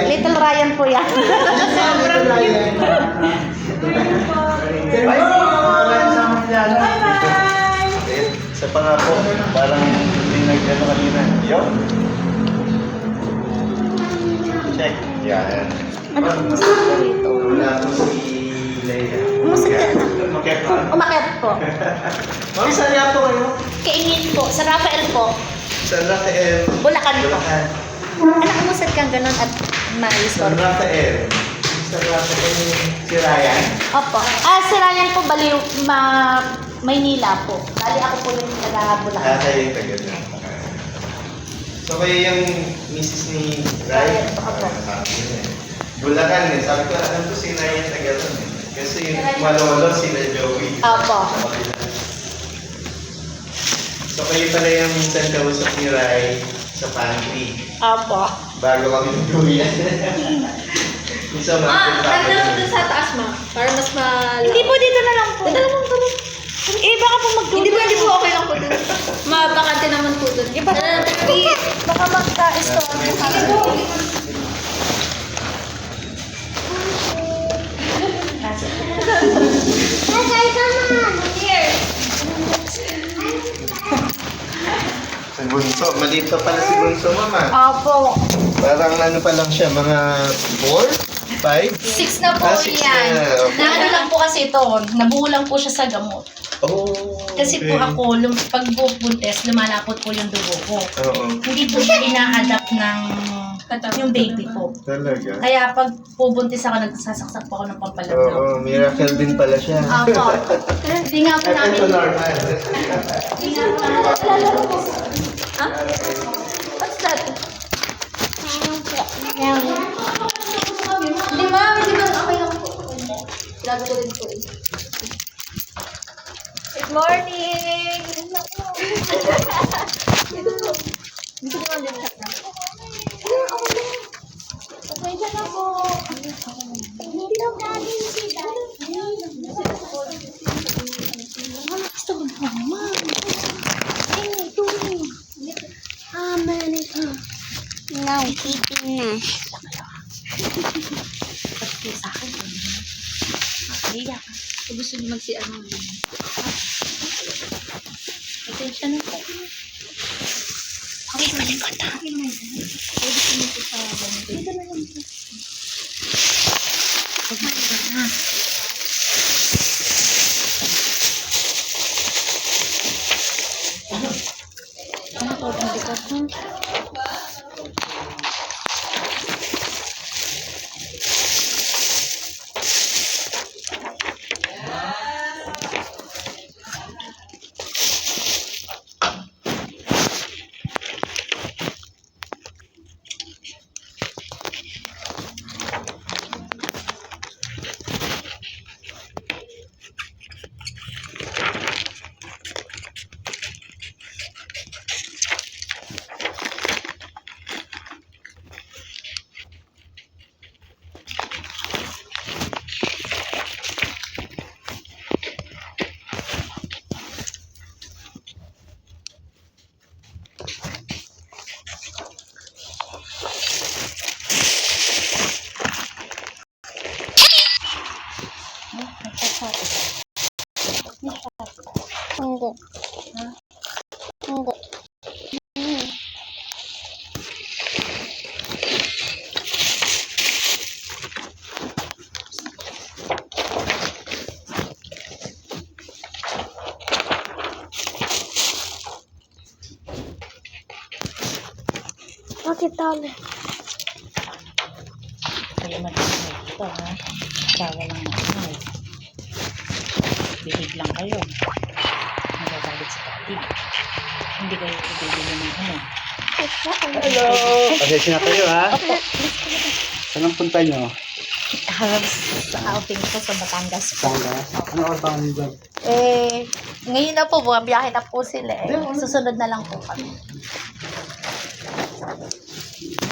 Little Ryan po yan. Little Ryan. Sa pangako, parang hindi nag-ano kanina. Yo! Check. Yan. Ano po gusto ko rito? Wala po si Leia. Umusap ka na. Umakyat pa. Umakyat po. Ma'am, saan nga po kayo? Kaingin po. Sa Rafael po. San Rafael. Bulacan po. Bulacan. Anak, umusap kang ganun at San ma-store. Rafael. San Rafael si Ryan. Opo. Si Ryan po, bali, Maynila po. Bali ako po yung taga-Bulacan. Kayo yung taga na. So kayo yung misis ni Ryan? Opo. Sabi niya. Bulacan eh. Sabi ko, alam ko si Ryan taga doon eh. Kasi yung malolo sila Joey. Opo. So kayo pala yung minsan kausap ni Rai sa pantry. Opo. Bago kami nagtuloy. Minsan Nagdala doon sa taas, ma. Para mas Hindi po, dito na lang po. Dala mo po. Baka po magdulo. Hindi po okay lang po doon. Mabakante naman po doon. Iba, baka magka-store. Sige po. Here. Si Bunso. Maliit pa pala si Bunso, mama. Opo. Parang ano pa lang siya, mga 4? 5? 6 na po Six yan. na. Okay. Naano lang po kasi ito, nabuo lang po siya sa gamot. Oh, Kasi po ako, pag buntes, lumalapot po yung dugo ko. Oo. Hindi po siya ina-adapt ng yung baby po. Talaga? Kaya pag pubuntis ako, nagsasaksak po ako ng pampalaglag. Oo, miracle din pala siya. Opo. Hindi nga po At namin. ito normal. Hindi nga po namin nalalaro po. Ha? What's that? Hindi ma'am, hindi ma'am. Okay lang po. Lagi ko din po eh. Good morning! Dito naman din siya. Pasensya na po. Hindi na galing sila. Gusto ko po, ma'am. No, eating na. Pati sa akin. Makaya ka. Gusto niyo magsi-ano. Pasensya na po. Okay, malikot ha. Ano po, malikot ha? Hindi. Hindi. Bakit tali? Kayo mag-ingat ito ha. Bawal lang maingay. Bihig lang kayo. Magagalit sa pati. Hindi kayo ibibili ng ano. Hello! Pasensya na kayo ha. Opo. Saan ang punta nyo? Sa outing ko sa Batangas po. Saan ka? Ano oras pa kami dyan? Ngayon na po, bumabiyahe na po sila eh. Susunod na lang po kami.